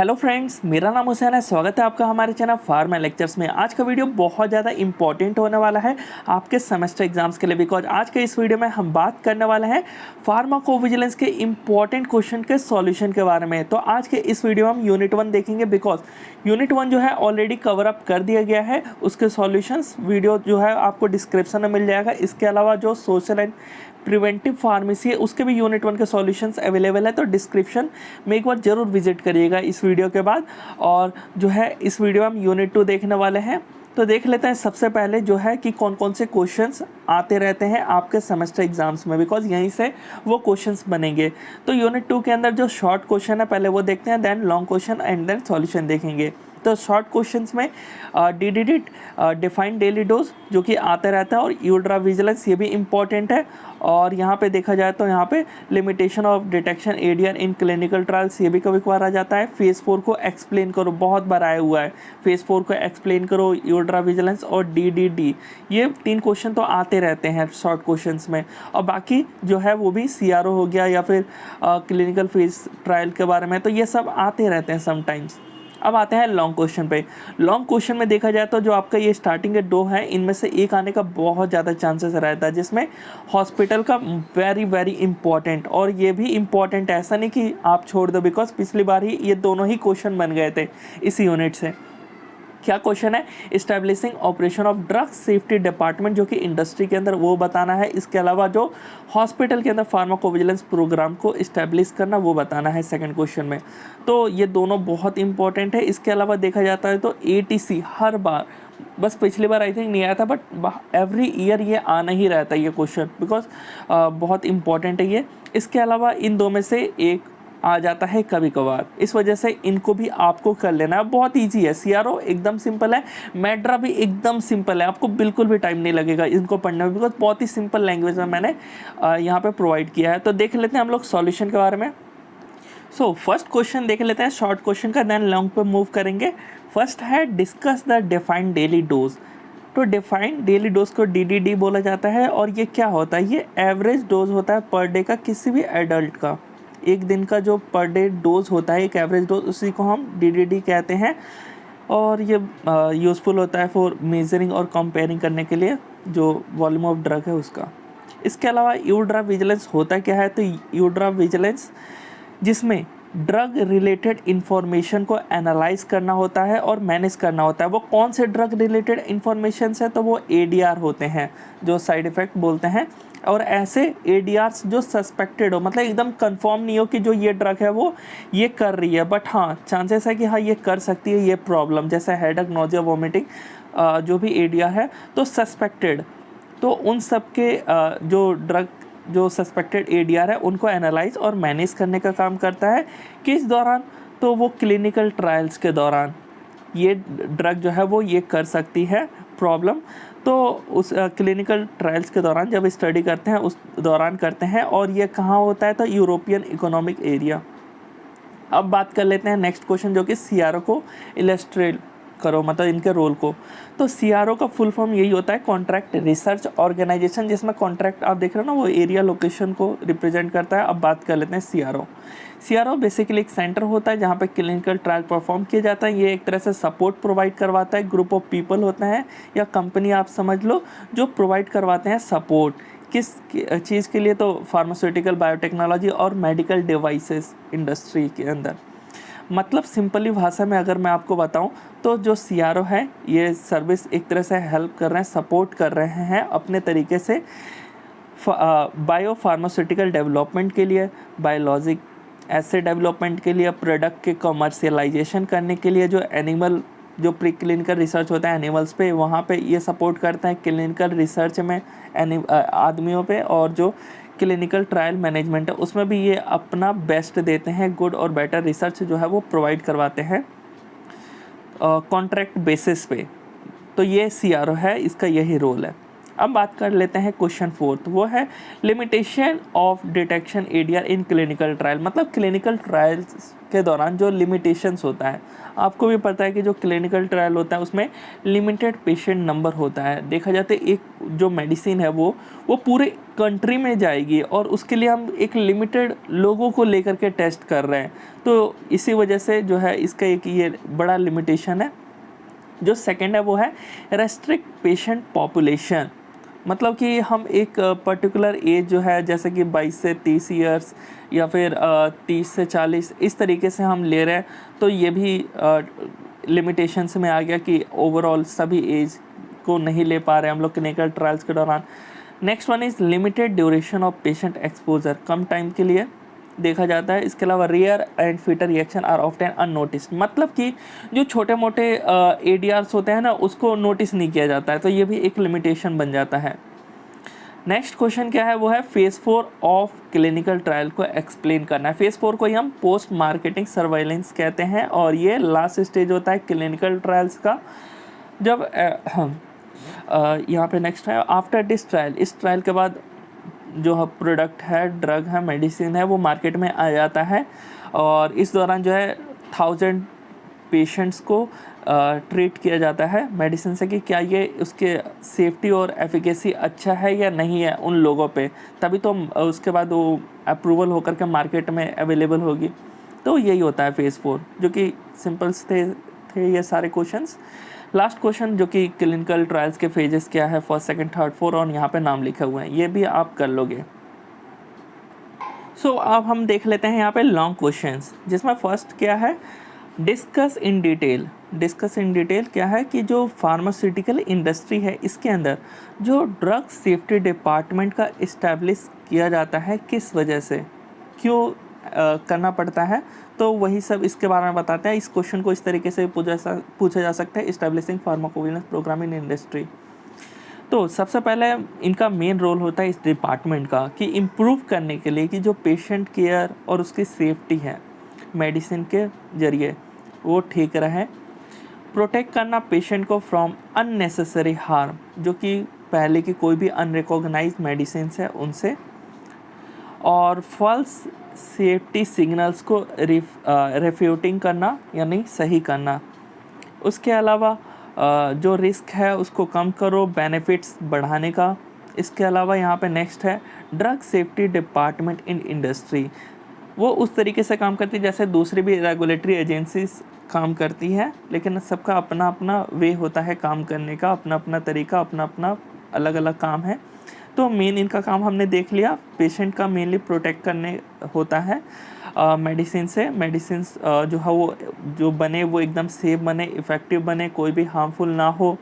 Hello friends, मेरा नाम हुसैन है। स्वागत है आपका हमारे चैनल फार्मा लेक्चर्स में। आज का वीडियो बहुत ज़्यादा इंपॉर्टेंट होने वाला है आपके सेमेस्टर एग्जाम्स के लिए, बिकॉज आज के इस वीडियो में हम बात करने वाले हैं फार्माकोविजिलेंस के इंपॉर्टेंट क्वेश्चन के सॉल्यूशन के बारे में। तो आज के इस वीडियो में हम यूनिट 1 देखेंगे, बिकॉज यूनिट 1 जो है ऑलरेडी कवर अप कर दिया गया है। उसके सॉल्यूशंस वीडियो जो है आपको डिस्क्रिप्शन में मिल जाएगा। इसके अलावा जो सोशल एंड प्रिवेंटिव फार्मेसी है उसके भी यूनिट 1 के सॉल्यूशंस अवेलेबल है, तो डिस्क्रिप्शन में एक बार जरूर विजिट करिएगा इस वीडियो के बाद। और जो है इस वीडियो में हम यूनिट 2 देखने वाले हैं, तो देख लेते हैं सबसे पहले जो है कि कौन कौन से क्वेश्चंस आते रहते हैं आपके सेमेस्टर एग्जाम्स में, बिकॉज यहीं से वो क्वेश्चंस बनेंगे। तो यूनिट 2 के अंदर जो शॉर्ट क्वेश्चन है पहले वो देखते हैं, then long question and then solution देखेंगे। तो शॉर्ट क्वेश्चंस में DDD डिफाइंड डेली डोज जो कि आते रहता है, और यूड्रा विजिलेंस ये भी इंपॉर्टेंट है। और यहाँ पे देखा जाए तो यहाँ पे limitation of detection ADR in clinical trials ये भी कभी कभार आ जाता है। फेज़ 4 को एक्सप्लेन करो, बहुत बार आया हुआ है, फेज़ 4 को एक्सप्लेन करो, यूड्रा विजिलेंस और DDD, ये 3 क्वेश्चन तो आते रहते हैं शॉर्ट क्वेश्चंस में। और बाकी जो है वो भी CRO हो गया या फिर क्लिनिकल फेज ट्रायल के बारे में, तो ये सब आते रहते हैं समटाइम्स। अब आते हैं लॉन्ग क्वेश्चन पे। लॉन्ग क्वेश्चन में देखा जाए तो जो आपका ये स्टार्टिंग के 2 है, इनमें से एक आने का बहुत ज़्यादा चांसेस रहता है, जिसमें हॉस्पिटल का वेरी वेरी इंपॉर्टेंट, और ये भी इंपॉर्टेंट ऐसा नहीं कि आप छोड़ दो, बिकॉज पिछली बार ही ये दोनों ही क्वेश्चन बन गए थे इस यूनिट से। क्या क्वेश्चन है? Establishing operation of drug safety department, जो कि इंडस्ट्री के अंदर वो बताना है। इसके अलावा जो हॉस्पिटल के अंदर फार्माकोविजिलेंस प्रोग्राम को इस्टेब्लिश करना वो बताना है सेकंड क्वेश्चन में। तो ये दोनों बहुत इंपॉर्टेंट है। इसके अलावा देखा जाता है तो ATC हर बार, बस पिछली बार आई थिंक नहीं आया था, बट एवरी ईयर ये आना ही रहता है ये क्वेश्चन, बिकॉज बहुत इंपॉर्टेंट है ये। इसके अलावा इन दो में से एक आ जाता है कभी कभार, इस वजह से इनको भी आपको कर लेना है। बहुत इजी है, CRO एकदम सिंपल है, मैड्रा भी एकदम सिंपल है, आपको बिल्कुल भी टाइम नहीं लगेगा इनको पढ़ने में, बिकॉज बहुत ही सिंपल लैंग्वेज में मैंने यहाँ पे प्रोवाइड किया है। तो देख लेते हैं हम लोग सॉल्यूशन के बारे में। सो फर्स्ट क्वेश्चन देख लेते हैं शॉर्ट क्वेश्चन का, देन लॉन्ग पे मूव करेंगे। फर्स्ट है discuss the defined daily dose. तो डिफाइंड डेली डोज को DDD बोला जाता है, और ये क्या होता है? ये एवरेज डोज होता है पर डे का किसी भी एडल्ट का। एक दिन का जो पर डे डोज होता है, एक एवरेज डोज, उसी को हम DDD कहते हैं। और ये यूज़फुल होता है फॉर मेजरिंग और कंपेयरिंग करने के लिए जो वॉल्यूम ऑफ ड्रग है उसका। इसके अलावा यूड्रा विजिलेंस होता क्या है? तो यूड्रा विजिलेंस जिसमें ड्रग रिलेटेड इंफॉर्मेशन को एनालाइज करना होता है और मैनेज करना होता है। वो कौन से ड्रग रिलेटेड इंफॉर्मेशन है? तो वो ADR होते हैं, जो साइड इफ़ेक्ट बोलते हैं। और ऐसे ADRs जो सस्पेक्टेड हो, मतलब एकदम कंफर्म नहीं हो कि जो ये ड्रग है वो ये कर रही है, बट हाँ चांसेस है कि हाँ ये कर सकती है ये प्रॉब्लम, जैसे हेडेक, नोजिया, वोमिटिंग, जो भी ADR है तो सस्पेक्टेड। तो उन सब के जो ड्रग जो सस्पेक्टेड ADR है उनको एनालाइज और मैनेज करने का काम करता है। किस दौरान? तो वो क्लिनिकल ट्रायल्स के दौरान ये ड्रग जो है वो ये कर सकती है प्रॉब्लम। तो उस क्लिनिकल ट्रायल्स के दौरान जब स्टडी करते हैं उस दौरान करते हैं, और ये कहाँ होता है? तो यूरोपियन इकोनॉमिक एरिया। अब बात कर लेते हैं नेक्स्ट क्वेश्चन, जो कि CRO को इलस्ट्रेट करो, मतलब इनके रोल को। तो CRO का फुल फॉर्म यही होता है, कॉन्ट्रैक्ट रिसर्च ऑर्गेनाइजेशन, जिसमें कॉन्ट्रैक्ट आप देख रहे हो ना वो एरिया लोकेशन को रिप्रेजेंट करता है। अब बात कर लेते हैं CRO। CRO बेसिकली एक सेंटर होता है जहाँ पे क्लिनिकल ट्रायल परफॉर्म किया जाता है। ये एक तरह से सपोर्ट प्रोवाइड करवाता है, ग्रुप ऑफ पीपल होते हैं या कंपनी आप समझ लो, जो प्रोवाइड करवाते हैं सपोर्ट। किस चीज़ के लिए? तो फार्मास्यूटिकल, बायोटेक्नोलॉजी और मेडिकल डिवाइसेस इंडस्ट्री के अंदर। मतलब सिंपली भाषा में अगर मैं आपको बताऊं तो जो CRO है ये सर्विस एक तरह से हेल्प कर रहे हैं, सपोर्ट कर रहे हैं अपने तरीके से बायो फार्मास्यूटिकल डेवलपमेंट के लिए, बायोलॉजिक एसिड डेवलपमेंट के लिए, प्रोडक्ट के कमर्शियलाइजेशन करने के लिए, जो एनिमल जो प्री क्लिनिकल रिसर्च होता है एनिमल्स पे, वहाँ पे ये सपोर्ट करते हैं। क्लिनिकल रिसर्च में आदमियों पे, और जो क्लिनिकल ट्रायल मैनेजमेंट है उसमें भी ये अपना बेस्ट देते हैं। गुड और बेटर रिसर्च जो है वो प्रोवाइड करवाते हैं कॉन्ट्रैक्ट बेसिस पे। तो ये CRO है, इसका यही रोल है। अब बात कर लेते हैं क्वेश्चन 4, वो है limitation of detection ADR in clinical trial. मतलब क्लिनिकल ट्रायल्स के दौरान जो लिमिटेशंस होता है, आपको भी पता है कि जो क्लिनिकल ट्रायल होता है उसमें लिमिटेड पेशेंट नंबर होता है। देखा जाता है एक जो मेडिसिन है वो पूरे कंट्री में जाएगी और उसके लिए हम एक लिमिटेड लोगों को लेकर के टेस्ट कर रहे हैं, तो इसी वजह से जो है इसका एक ये बड़ा लिमिटेशन है। जो सेकंड है वो है रेस्ट्रिक्ट पेशेंट पॉपुलेशन। मतलब कि हम एक पर्टिकुलर एज जो है जैसे कि 22 से 30 ईयर्स या फिर 30 से 40 इस तरीके से हम ले रहे हैं, तो ये भी लिमिटेशंस में आ गया कि ओवरऑल सभी एज को नहीं ले पा रहे हम लोग क्लिनिकल ट्रायल्स के दौरान। Next one is limited duration of patient exposure, कम टाइम के लिए देखा जाता है। इसके अलावा rare and fatal reaction are often unnoticed, मतलब कि जो छोटे मोटे एडीआर्स होते हैं ना उसको नोटिस नहीं किया जाता है, तो ये भी एक लिमिटेशन बन जाता है। नेक्स्ट क्वेश्चन क्या है, वो है फेज़ 4 ऑफ क्लिनिकल ट्रायल को एक्सप्लेन करना है। फेज़ 4 को ही हम पोस्ट मार्केटिंग सर्वाइलेंस कहते हैं और ये लास्ट स्टेज होता है क्लिनिकल ट्रायल्स का। जब यहाँ पे नेक्स्ट है आफ्टर दिस ट्रायल, इस ट्रायल के बाद जो प्रोडक्ट है, ड्रग है, मेडिसिन है, वो मार्केट में आ जाता है और इस दौरान जो है 1000 पेशेंट्स को ट्रीट किया जाता है मेडिसिन से कि क्या ये उसके सेफ्टी और एफिकेसी अच्छा है या नहीं है उन लोगों पे, तभी तो उसके बाद वो अप्रूवल होकर के मार्केट में अवेलेबल होगी। तो यही होता है फेज़ 4, जो कि सिंपल्स थे ये सारे क्वेश्चंस। लास्ट क्वेश्चन जो कि क्लिनिकल ट्रायल्स के फेजेस क्या है, फर्स्ट, सेकंड, थर्ड, फोर, और यहाँ पे नाम लिखे हुए हैं, ये भी आप कर लोगे। सो अब हम देख लेते हैं यहाँ पे लॉन्ग क्वेश्चंस, जिसमें फर्स्ट क्या है, discuss in detail. Discuss in detail क्या है कि जो फार्मास्यूटिकल इंडस्ट्री है इसके अंदर जो ड्रग सेफ्टी डिपार्टमेंट का इस्टेब्लिश किया जाता है, किस वजह से, क्यों करना पड़ता है, तो वही सब इसके बारे में बताते हैं। इस क्वेश्चन को इस तरीके से पूछा जा सकता है, establishing pharmacovigilance programme in industry. तो सबसे पहले इनका मेन रोल होता है इस डिपार्टमेंट का कि इम्प्रूव करने के लिए कि जो पेशेंट केयर और उसकी सेफ्टी है मेडिसिन के ज़रिए वो ठीक रहे। प्रोटेक्ट करना पेशेंट को फ्रॉम अननेसेसरी हार्म, जो कि पहले की कोई भी अनरिकॉग्नाइज मेडिसिन है उनसे, और फॉल्स सेफ्टी सिग्नल्स को रेफ्यूटिंग करना यानी सही करना। उसके अलावा जो रिस्क है उसको कम करो, बेनिफिट्स बढ़ाने का। इसके अलावा यहाँ पे नेक्स्ट है drug safety department in industry. वो उस तरीके से काम करती है जैसे दूसरी भी रेगुलेटरी एजेंसीज काम करती है, लेकिन सबका अपना अपना वे होता है काम करने का, अपना अपना तरीका, अपना अपना अलग अलग काम है। तो मेन इनका काम हमने देख लिया, पेशेंट का मेनली प्रोटेक्ट करने होता है मेडिसिन से। मेडिसिन जो है वो जो बने वो एकदम सेफ बने, इफ़ेक्टिव बने, कोई भी हार्मफुल ना हो।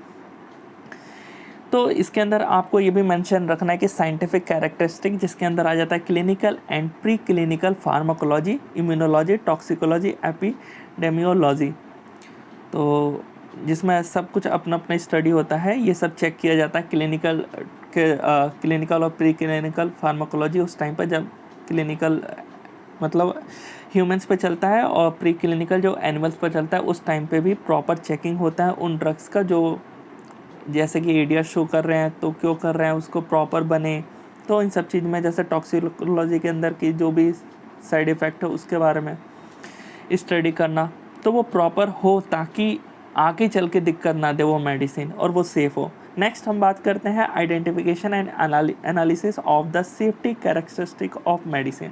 तो इसके अंदर आपको ये भी मेंशन रखना है कि साइंटिफिक कैरेक्टरिस्टिक, जिसके अंदर आ जाता है clinical and pre clinical pharmacology, immunology, toxicology, epidemiology, तो जिसमें सब कुछ अपना अपना स्टडी होता है। ये सब चेक किया जाता है क्लिनिकल और प्री क्लिनिकल फार्माकोलॉजी उस टाइम पर जब क्लिनिकल मतलब ह्यूमंस पे चलता है और प्री क्लिनिकल जो एनिमल्स पर चलता है उस टाइम पे भी प्रॉपर चेकिंग होता है उन ड्रग्स का, जो जैसे कि एडीआर शो कर रहे हैं तो क्यों कर रहे हैं, उसको प्रॉपर बने। तो इन सब चीज़ में जैसे टॉक्सिकोलॉजी के अंदर की जो भी साइड इफ़ेक्ट है उसके बारे में स्टडी करना, तो वो प्रॉपर हो ताकि आगे चल के दिक्कत ना दे वो मेडिसिन और वो सेफ़ हो। नेक्स्ट हम बात करते हैं identification and analysis of the safety characteristic of medicine.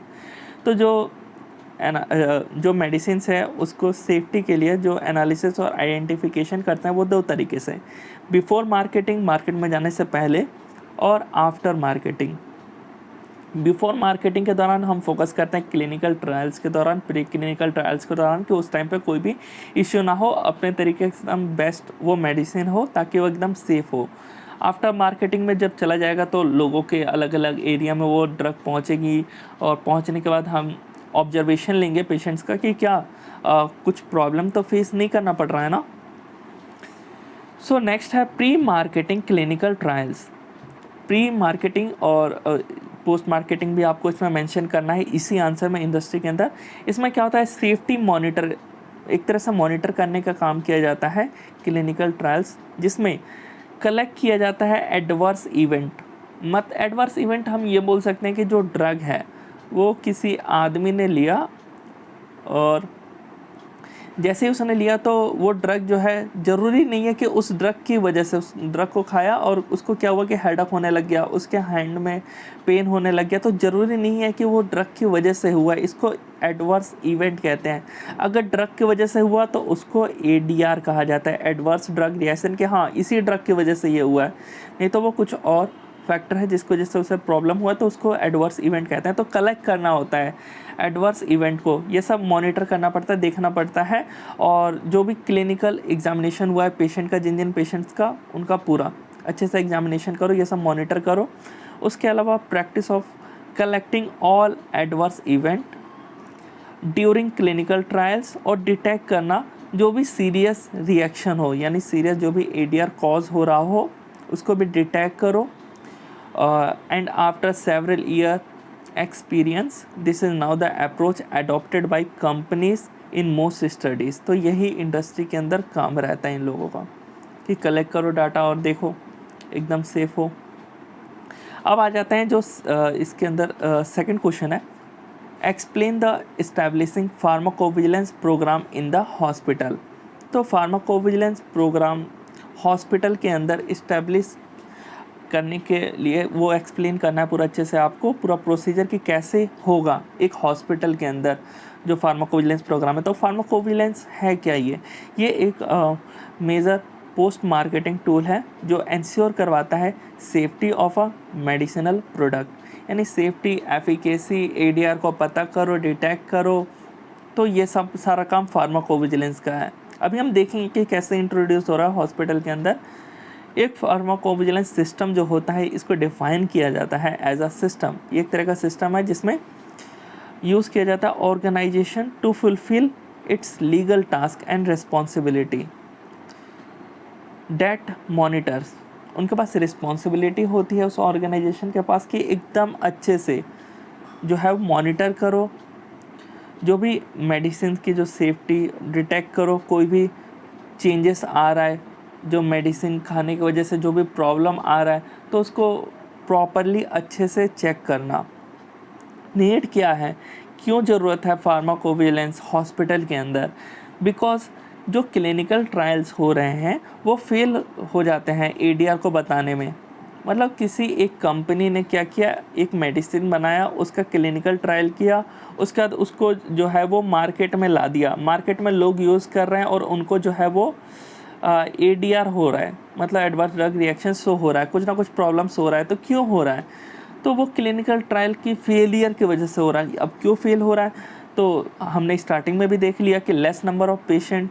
तो जो मेडिसिन है उसको सेफ्टी के लिए जो एनालिसिस और आइडेंटिफिकेशन करते हैं वो दो तरीके से, बिफोर मार्केटिंग, मार्केट में जाने से पहले, और आफ्टर मार्केटिंग। बिफोर मार्केटिंग के दौरान हम फोकस करते हैं क्लिनिकल ट्रायल्स के दौरान, प्री क्लिनिकल ट्रायल्स के दौरान, कि उस टाइम पे कोई भी इश्यू ना हो, अपने तरीके से एकदम बेस्ट वो मेडिसिन हो ताकि वो एकदम सेफ़ हो। आफ्टर मार्केटिंग में जब चला जाएगा तो लोगों के अलग अलग एरिया में वो ड्रग पहुंचेगी और पहुंचने के बाद हम ऑब्जर्वेशन लेंगे पेशेंट्स का कि क्या कुछ प्रॉब्लम तो फेस नहीं करना पड़ रहा है ना। सो नेक्स्ट है pre marketing clinical trials. Pre marketing और पोस्ट मार्केटिंग भी आपको इसमें मेंशन करना है इसी आंसर में इंडस्ट्री के अंदर। इसमें क्या होता है, सेफ्टी मॉनिटर, एक तरह से मॉनिटर करने का काम किया जाता है क्लिनिकल ट्रायल्स, जिसमें कलेक्ट किया जाता है एडवर्स इवेंट। एडवर्स इवेंट हम ये बोल सकते हैं कि जो ड्रग है वो किसी आदमी ने लिया और जैसे ही उसने लिया तो वो ड्रग जो है, ज़रूरी नहीं है कि उस ड्रग की वजह से, उस ड्रग को खाया और उसको क्या हुआ कि हेडेक होने लग गया, उसके हैंड में पेन होने लग गया, तो ज़रूरी नहीं है कि वो ड्रग की वजह से हुआ। इसको एडवर्स इवेंट कहते हैं। अगर ड्रग की वजह से हुआ तो उसको ADR कहा जाता है, एडवर्स ड्रग रिएक्शन, कि हाँ इसी ड्रग की वजह से ये हुआ है, नहीं तो वो कुछ और फैक्टर है जिसकी वजह से उसे प्रॉब्लम हुआ तो उसको एडवर्स इवेंट कहते हैं। तो कलेक्ट करना होता है एडवर्स इवेंट को, ये सब मॉनिटर करना पड़ता है, देखना पड़ता है। और जो भी क्लिनिकल एग्जामिनेशन हुआ है पेशेंट का, जिन जिन पेशेंट्स का, उनका पूरा अच्छे से एग्जामिनेशन करो, ये सब मॉनिटर करो। उसके अलावा practice of collecting all adverse event during clinical trials, और डिटेक्ट करना जो भी सीरियस रिएक्शन हो, यानी सीरियस जो भी ADR कॉज हो रहा हो उसको भी डिटेक्ट करो। And after several year experience, this is now the approach adopted by companies in most studies। तो यही इंडस्ट्री के अंदर काम रहता है इन लोगों का कि कलेक्ट करो डाटा और देखो एकदम सेफ हो। अब आ जाते हैं जो इसके अंदर सेकंड क्वेश्चन है, explain the establishing pharmacovigilance programme in the hospital. तो फार्माकोविजिलेंस प्रोग्राम हॉस्पिटल के अंदर इस्टेब्लिश करने के लिए वो एक्सप्लेन करना है पूरा अच्छे से आपको, पूरा प्रोसीजर कि कैसे होगा एक हॉस्पिटल के अंदर जो फार्माकोविजिलेंस प्रोग्राम है। तो फार्माकोविजिलेंस है क्या? ये एक मेजर पोस्ट मार्केटिंग टूल है जो इंश्योर करवाता है safety of a medicinal product, यानी सेफ्टी, एफिकेसी, ADR को पता करो, डिटेक्ट करो। तो ये सब सारा काम फार्माकोविजिलेंस का है। अभी हम देखेंगे कि कैसे इंट्रोड्यूस हो रहा है हॉस्पिटल के अंदर। एक फार्माकोविजिलेंस सिस्टम जो होता है इसको डिफाइन किया जाता है एज अ सिस्टम। ये एक तरह का सिस्टम है जिसमें यूज़ किया जाता है organisation to fulfil its legal task and responsibility that monitors. उनके पास रिस्पॉन्सिबिलिटी होती है उस ऑर्गेनाइजेशन के पास कि एकदम अच्छे से जो है वो मॉनिटर करो, जो भी मेडिसिन की जो सेफ्टी डिटेक्ट करो, कोई भी चेंजेस आ रहा है, जो मेडिसिन खाने की वजह से जो भी प्रॉब्लम आ रहा है तो उसको प्रॉपरली अच्छे से चेक करना। नीड क्या है, क्यों ज़रूरत है फार्माकोविजिलेंस हॉस्पिटल के अंदर? बिकॉज जो क्लिनिकल ट्रायल्स हो रहे हैं वो फेल हो जाते हैं ADR को बताने में। मतलब किसी एक कंपनी ने क्या किया, एक मेडिसिन बनाया, उसका क्लिनिकल ट्रायल किया, उसके बाद उसको जो है वो मार्केट में ला दिया, मार्केट में लोग यूज़ कर रहे हैं और उनको जो है वो ADR हो रहा है, मतलब एडवर्स ड्रग रिएक्शन शो हो रहा है, कुछ ना कुछ प्रॉब्लम्स हो रहा है। तो क्यों हो रहा है? तो वो क्लिनिकल ट्रायल की फेलियर की वजह से हो रहा है। अब क्यों फेल हो रहा है? तो हमने स्टार्टिंग में भी देख लिया कि लेस नंबर ऑफ पेशेंट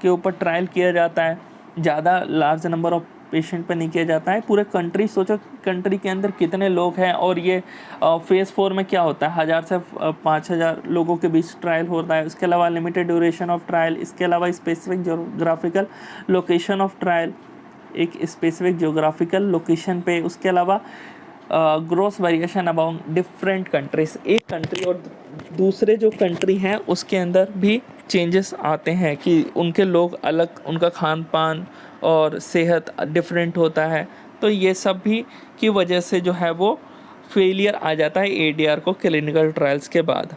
के ऊपर ट्रायल किया जाता है, ज़्यादा लार्ज नंबर ऑफ पेशेंट पर नहीं किया जाता है। पूरे कंट्री, सोचो कंट्री के अंदर कितने लोग हैं, और ये फेज़ 4 में क्या होता है, 1000 से 5000 लोगों के बीच ट्रायल होता है। उसके अलावा लिमिटेड ड्यूरेशन ऑफ ट्रायल, इसके अलावा specific geographical location of trial, एक स्पेसिफिक जोग्राफिकल लोकेशन पे, उसके अलावा ग्रोस वेरिएशन अबाउंग डिफरेंट कंट्रीज। एक कंट्री और दूसरे जो कंट्री हैं उसके अंदर भी चेंजेस आते हैं कि उनके लोग अलग, उनका खान पान और सेहत डिफरेंट होता है। तो ये सब भी की वजह से जो है वो फेलियर आ जाता है ADR को क्लिनिकल ट्रायल्स के बाद।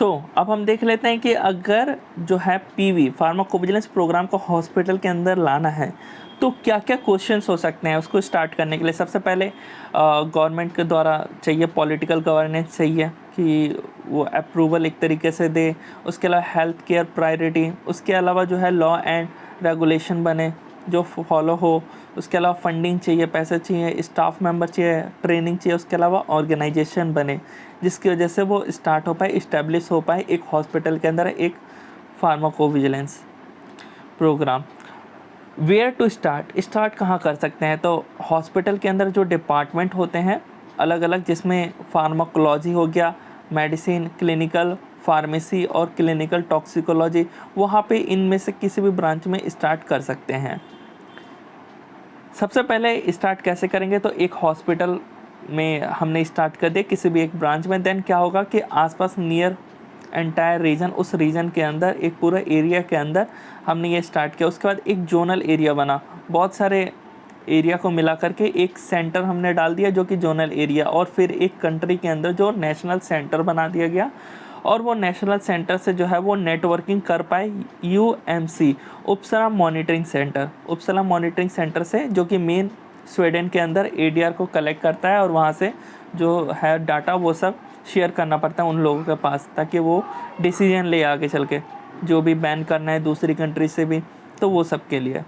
अब हम देख लेते हैं कि अगर जो है PV फार्माकोविजिलेंस प्रोग्राम को हॉस्पिटल के अंदर लाना है तो क्या क्या क्वेश्चंस हो सकते हैं उसको स्टार्ट करने के लिए। सबसे पहले गवर्नमेंट के द्वारा चाहिए, पॉलिटिकल गवर्नेंस चाहिए कि वो अप्रूवल एक तरीके से दे। उसके अलावा हेल्थ केयर प्रायोरिटी, उसके अलावा जो है लॉ एंड रेगुलेशन बने जो फॉलो हो। उसके अलावा फंडिंग चाहिए, पैसे चाहिए, स्टाफ मेंबर चाहिए, ट्रेनिंग चाहिए। उसके अलावा ऑर्गेनाइजेशन बने जिसकी वजह से वो स्टार्ट हो पाए, इस्टेब्लिश हो पाए एक हॉस्पिटल के अंदर एक pharmacovigilance programme. Where to start कहाँ कर सकते हैं? तो हॉस्पिटल के अंदर जो डिपार्टमेंट होते हैं अलग अलग, जिसमें फार्माकोलॉजी हो गया, मेडिसिन, क्लिनिकल फार्मेसी और क्लिनिकल टॉक्सिकोलॉजी, वहाँ पे इनमें से किसी भी ब्रांच में स्टार्ट कर सकते हैं। सबसे पहले स्टार्ट कैसे करेंगे? तो एक हॉस्पिटल में हमने स्टार्ट कर दिया किसी भी एक ब्रांच में, देन क्या होगा कि आसपास नियर एंटायर रीजन, उस रीजन के अंदर, एक पूरा एरिया के अंदर हमने ये स्टार्ट किया। उसके बाद एक जोनल एरिया बना, बहुत सारे एरिया को मिला करके एक सेंटर हमने डाल दिया जो कि जोनल एरिया, और फिर एक कंट्री के अंदर जो नेशनल सेंटर बना दिया गया, और वो नेशनल सेंटर से जो है वो नेटवर्किंग कर पाए UMC, उपसला monitoring centre. उपसला monitoring centre से, जो कि मेन स्वीडन के अंदर ADR को कलेक्ट करता है, और वहाँ से जो है डाटा वो सब शेयर करना पड़ता है उन लोगों के पास, ताकि वो डिसीजन ले आगे चल के, जो भी बैन करना है दूसरी कंट्री से भी, तो वो सब के लिए।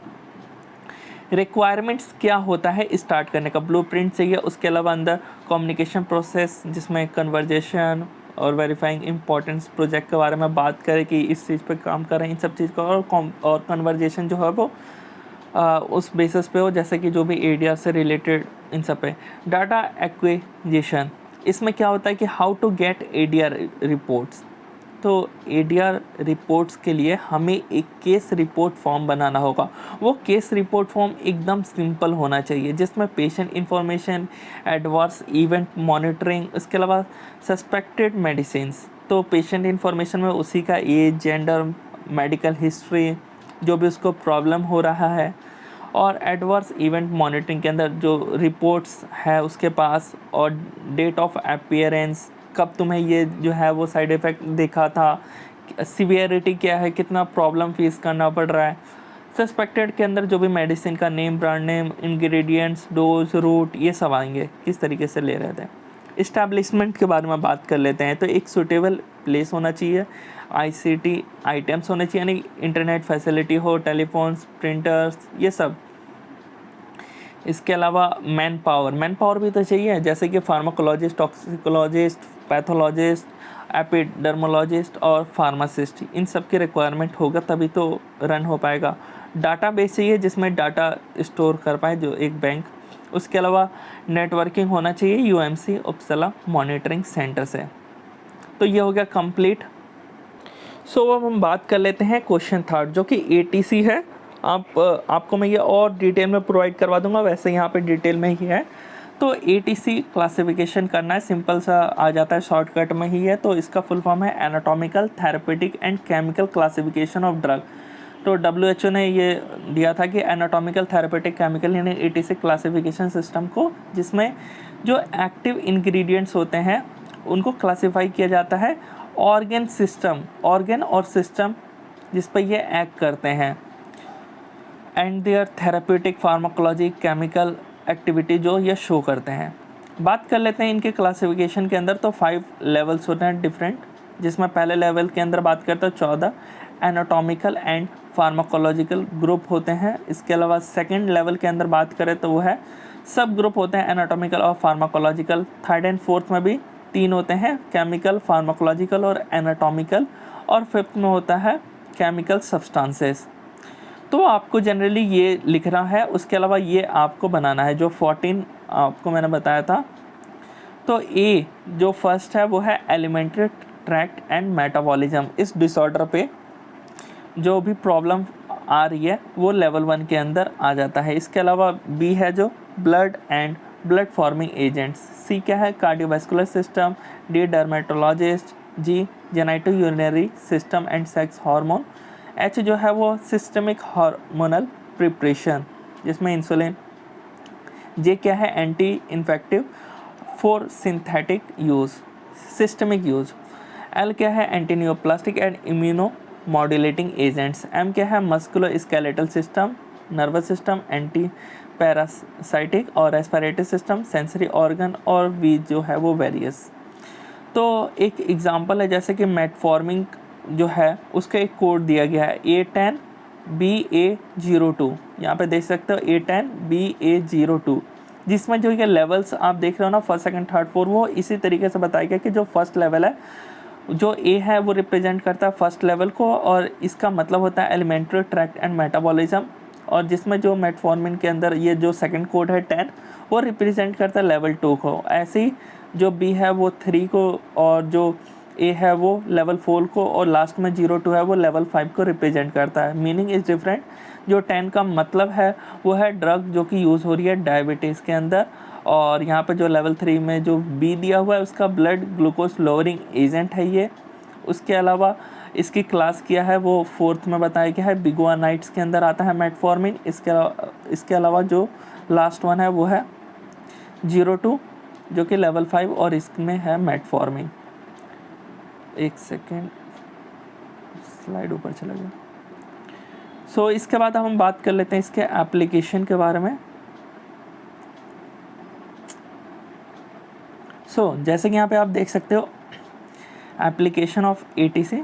रिक्वायरमेंट्स क्या होता है स्टार्ट करने का, ब्लूप्रिंट चाहिए। उसके अलावा अंदर कम्युनिकेशन प्रोसेस, जिसमें कन्वर्जेशन और वेरीफाइंग इम्पोर्टेंस प्रोजेक्ट के बारे में बात करें कि इस चीज़ पे काम कर रहे हैं, इन सब चीज़ का, और कन्वर्जेशन जो है वो उस बेसिस पे हो, जैसे कि जो भी ADR से रिलेटेड इन सब पे। डाटा एक्विजिशन, इसमें क्या होता है कि how to get ADR reports. तो ADR रिपोर्ट्स के लिए हमें एक केस रिपोर्ट फॉर्म बनाना होगा। वो केस रिपोर्ट फॉर्म एकदम सिंपल होना चाहिए, जिसमें patient information, adverse event monitoring, इसके अलावा सस्पेक्टेड मेडिसिन्स। तो पेशेंट इन्फॉर्मेशन में उसी का एज, जेंडर, मेडिकल हिस्ट्री, जो भी उसको प्रॉब्लम हो रहा है, और एडवर्स इवेंट मॉनिटरिंग के अंदर जो रिपोर्ट्स है उसके पास, और डेट ऑफ अपीयरेंस, कब तुम्हें ये जो है वो साइड इफ़ेक्ट देखा था, सीवियरिटी क्या है, कितना प्रॉब्लम फेस करना पड़ रहा है। सस्पेक्टेड के अंदर जो भी मेडिसिन का name, brand name, ingredients, dose, route, ये सब आएंगे, किस तरीके से ले रहे थे। इस्टेब्लिशमेंट के बारे में बात कर लेते हैं। तो एक सूटेबल प्लेस होना चाहिए, ICT आइटम्स होने चाहिए, यानी इंटरनेट फैसिलिटी हो, टेलीफोन्स, प्रिंटर्स, ये सब। इसके अलावा मैन पावर भी तो चाहिए, जैसे कि फार्माकोलॉजिस्ट, टॉक्सिकोलॉजिस्ट, पैथोलॉजिस्ट, एपिडर्मोलॉजिस्ट और फार्मासिस्ट। इन सब की रिक्वायरमेंट होगा तभी तो रन हो पाएगा। डाटाबेस चाहिए जिसमें डाटा स्टोर कर पाए, जो एक बैंक। उसके अलावा नेटवर्किंग होना चाहिए UMC, उपसला मॉनिटरिंग सेंटर से। तो ये हो गया कंप्लीट। सो अब हम बात कर लेते हैं क्वेश्चन थर्ड, जो कि ATC है। आपको मैं ये और डिटेल में प्रोवाइड करवा दूंगा, वैसे यहाँ पे डिटेल में ही है। तो ATC क्लासिफिकेशन करना है, सिंपल सा आ जाता है, शॉर्टकट में ही है। तो इसका फुल फॉर्म है anatomical, therapeutic and chemical classification of drug. तो WHO ने ये दिया था कि एनाटॉमिकल, थेरेपेटिक, केमिकल, यानी ATC क्लासिफिकेशन सिस्टम को, जिसमें जो एक्टिव इंग्रेडिएंट्स होते हैं उनको क्लासीफाई किया जाता है। ऑर्गन सिस्टम, ऑर्गन और सिस्टम जिस पर ये एक्ट करते हैं, and their therapeutic, pharmacology, chemical activity जो ये शो करते हैं। बात कर लेते हैं इनके क्लासिफिकेशन के अंदर। तो 5 लेवल्स होते हैं डिफरेंट, जिसमें पहले लेवल के अंदर बात करते हैं 14 एनाटॉमिकल एंड फार्माकोलॉजिकल ग्रुप होते हैं। इसके अलावा सेकेंड लेवल के अंदर बात करें तो वो है सब ग्रुप होते हैं एनाटॉमिकल और फार्माकोलॉजिकल। थर्ड एंड फोर्थ में भी 3 होते हैं, केमिकल, फार्माकोलॉजिकल और एनाटॉमिकल, और फिफ्थ में होता है केमिकल सब्सटेंसेस। तो आपको जनरली ये लिखना है। उसके अलावा ये आपको बनाना है, जो 14 आपको मैंने बताया था। तो A जो फर्स्ट है वो है एलिमेंट्री ट्रैक्ट एंड मेटाबॉलिज्म। इस डिसऑर्डर पे जो भी प्रॉब्लम आ रही है वो लेवल 1 के अंदर आ जाता है। इसके अलावा B है जो blood and blood forming agents. C क्या है, cardiovascular system. D dermatologist. G genito urinary system and sex hormone. H जो है वो सिस्टमिक हार्मोनल प्रिपरेशन, जिसमें इंसुलिन। J क्या है, anti infective for synthetic use, systemic use. L क्या है, anti neoplastic and immuno modulating agents. M क्या है, मस्कुलो skeletal system, nervous system, anti parasitic और रेस्पिरेटरी सिस्टम, सेंसरी ऑर्गन, और V जो है वो वेरियस। तो एक एग्जांपल है, जैसे कि मेटफॉर्मिन जो है उसका एक कोड दिया गया है A10BA02। यहाँ पे देख सकते हो A10BA02, जिसमें जो ये लेवल्स आप देख रहे हो ना, फर्स्ट, सेकंड, थर्ड, फोर्थ, वो इसी तरीके से बताया गया कि जो फर्स्ट लेवल है, जो A है वो रिप्रेजेंट करता है फर्स्ट लेवल को, और इसका मतलब होता है एलिमेंट्री ट्रैक्ट एंड मेटाबॉलिज्म। और जिसमें जो मेटफॉर्मिन के अंदर ये जो सेकंड कोड है 10, वो रिप्रेजेंट करता है लेवल 2 को। ऐसे ही जो B है वो 3 को, और जो A है वो लेवल 4 को, और लास्ट में 02 है वो लेवल 5 को रिप्रेजेंट करता है। Meaning is different. जो 10 का मतलब है वो है ड्रग जो कि यूज़ हो रही है डायबिटीज़ के अंदर, और यहाँ पे जो लेवल 3 में जो B दिया हुआ है उसका ब्लड ग्लूकोज लोअरिंग एजेंट है ये। उसके अलावा इसकी क्लास किया है वो 4th में बताया गया है, बिगुआनाइट्स के अंदर आता है मेटफॉर्मिन। इसके अलावा जो लास्ट वन है वो है 02 जो कि लेवल 5 और इसमें है मेटफॉर्मिन। एक सेकेंड, स्लाइड ऊपर चला गया। सो इसके बाद हम बात कर लेते हैं इसके एप्लीकेशन के बारे में। जैसे कि यहाँ पे आप देख सकते हो application of ATC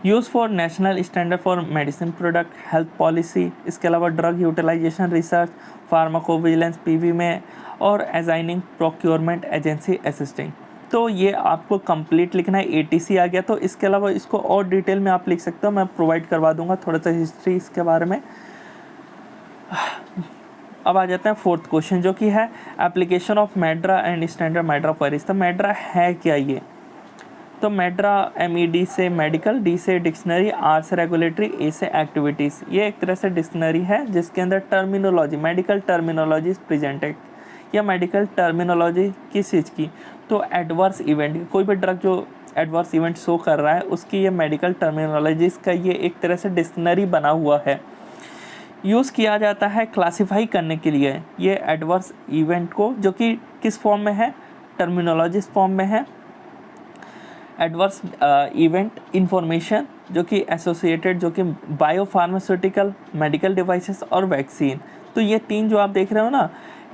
use for national standard for medicine product health policy. इसके अलावा drug utilisation research, pharmacovigilance PV में, और असाइनिंग प्रोक्योरमेंट एजेंसी असिस्टिंग। तो ये आपको कंप्लीट लिखना है। ATC आ गया, तो इसके अलावा इसको और डिटेल में आप लिख सकते हो, मैं प्रोवाइड करवा दूंगा थोड़ा सा हिस्ट्री इसके बारे में। अब आ जाते हैं 4th क्वेश्चन जो कि है application of MedDRA and standard MedDRA queries. तो मैड्रा है क्या ये? तो मैड्रा MED से मेडिकल, D से डिक्शनरी, R से रेगुलेटरी, A से एक्टिविटीज़। ये एक तरह से डिक्शनरी है जिसके अंदर टर्मिनोलॉजी, मेडिकल टर्मिनोलॉजी प्रेजेंटेड, या मेडिकल टर्मिनोलॉजी किस चीज़ की? तो एडवर्स इवेंट, कोई भी ड्रग जो एडवर्स इवेंट शो कर रहा है उसकी ये मेडिकल टर्मिनोलॉजीज का ये एक तरह से डिक्शनरी बना हुआ है। यूज़ किया जाता है क्लासिफाई करने के लिए ये एडवर्स इवेंट को, जो कि किस फॉर्म में है? टर्मिनोलॉजिस फॉर्म में है। एडवर्स इवेंट इंफॉर्मेशन जो कि एसोसिएटेड, जो कि बायोफार्मास्यूटिकल, मेडिकल डिवाइसेस और वैक्सीन। तो ये 3 जो आप देख रहे हो ना,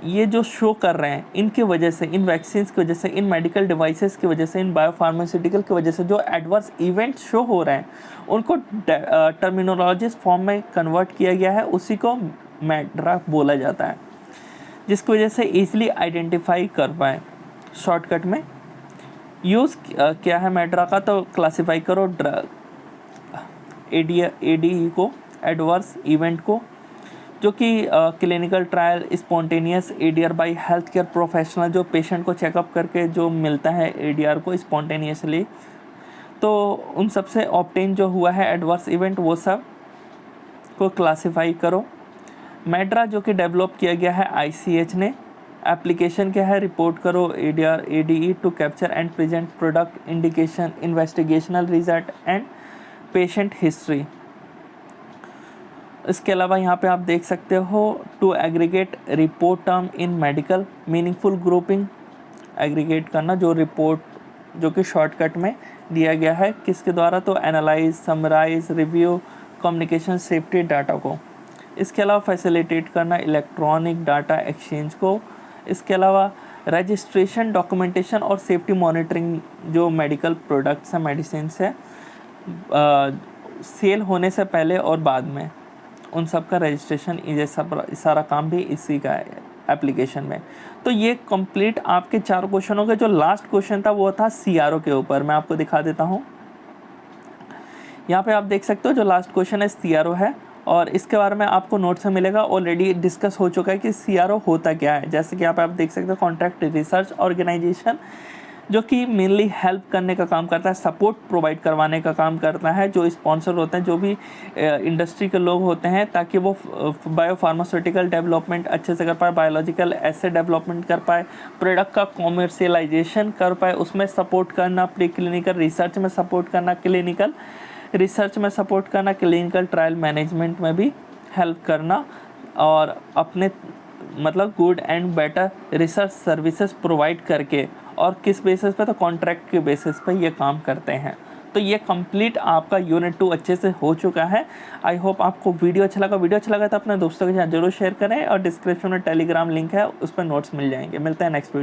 ये जो शो कर रहे हैं इनकी वजह से, इन वैक्सीन्स की वजह से, इन मेडिकल डिवाइसेस की वजह से, इन बायोफार्मास्यूटिकल की वजह से जो एडवर्स इवेंट शो हो रहे हैं उनको टर्मिनोलॉजिस फॉर्म में कन्वर्ट किया गया है, उसी को मैड्रा बोला जाता है, जिसकी वजह से ईजिली आइडेंटिफाई कर पाए। शॉर्टकट में यूज़ क्या है मैड्रा का? तो क्लासीफाई करो ड्रग ADE को, एडवर्स इवेंट को, जो कि clinical trial, spontaneous ADR by health care professional, जो पेशेंट को चेकअप करके जो मिलता है ADR को स्पॉन्टेनियसली, तो उन सब से ऑब्टेन जो हुआ है एडवर्स इवेंट, वो सब को क्लासीफाई करो। मैड्रा जो कि डेवलप किया गया है ICH ने। एप्लीकेशन क्या है? रिपोर्ट करो ADR ADE to capture and present product indication, investigational result and patient history. इसके अलावा यहाँ पे आप देख सकते हो to aggregate report term in medical meaningful grouping, aggregate करना जो रिपोर्ट, जो कि शॉर्टकट में दिया गया है किसके द्वारा? तो analyse, summarise, review, communication, safety data को। इसके अलावा फैसिलिटेट करना इलेक्ट्रॉनिक डाटा एक्सचेंज को। इसके अलावा रजिस्ट्रेशन, डॉक्यूमेंटेशन और सेफ्टी मॉनिटरिंग, जो मेडिकल प्रोडक्ट्स हैं, मेडिसिन है, सेल होने से पहले और बाद में उन सब का रजिस्ट्रेशन, ये सब सारा काम भी इसी का है एप्लीकेशन में। तो ये कंप्लीट आपके 4 क्वेश्चन हो गए। जो लास्ट क्वेश्चन था वो था CRO के ऊपर, मैं आपको दिखा देता हूँ। यहाँ पे आप देख सकते हो जो लास्ट क्वेश्चन है CRO है, और इसके बारे में आपको नोट से मिलेगा, ऑलरेडी डिस्कस हो चुका है कि CRO होता क्या है। जैसे कि यहाँ पे आप देख सकते हो कॉन्ट्रैक्ट रिसर्च ऑर्गेनाइजेशन, जो कि मेनली हेल्प करने का काम करता है, सपोर्ट प्रोवाइड करवाने का काम करता है। जो स्पॉन्सर होते हैं, जो भी इंडस्ट्री के लोग होते हैं, ताकि वो बायोफार्मास्यूटिकल डेवलपमेंट अच्छे से कर पाए, बायोलॉजिकल एसेट डेवलपमेंट कर पाए, प्रोडक्ट का कॉमर्शियलाइजेशन कर पाए, उसमें सपोर्ट करना, प्री क्लिनिकल रिसर्च में सपोर्ट करना, क्लिनिकल रिसर्च में सपोर्ट करना, क्लिनिकल ट्रायल मैनेजमेंट में भी हेल्प करना, और अपने मतलब good and better research services provide करके, और किस बेसिस पे? तो कॉन्ट्रैक्ट के बेसिस पे ये काम करते हैं। तो ये कंप्लीट आपका यूनिट 2 अच्छे से हो चुका है। आई होप आपको वीडियो अच्छा लगा। वीडियो अच्छा लगा तो अपने दोस्तों के साथ जरूर शेयर करें, और डिस्क्रिप्शन में टेलीग्राम लिंक है, उस पर नोट्स मिल जाएंगे। मिलते हैं नेक्स्ट वीडियो।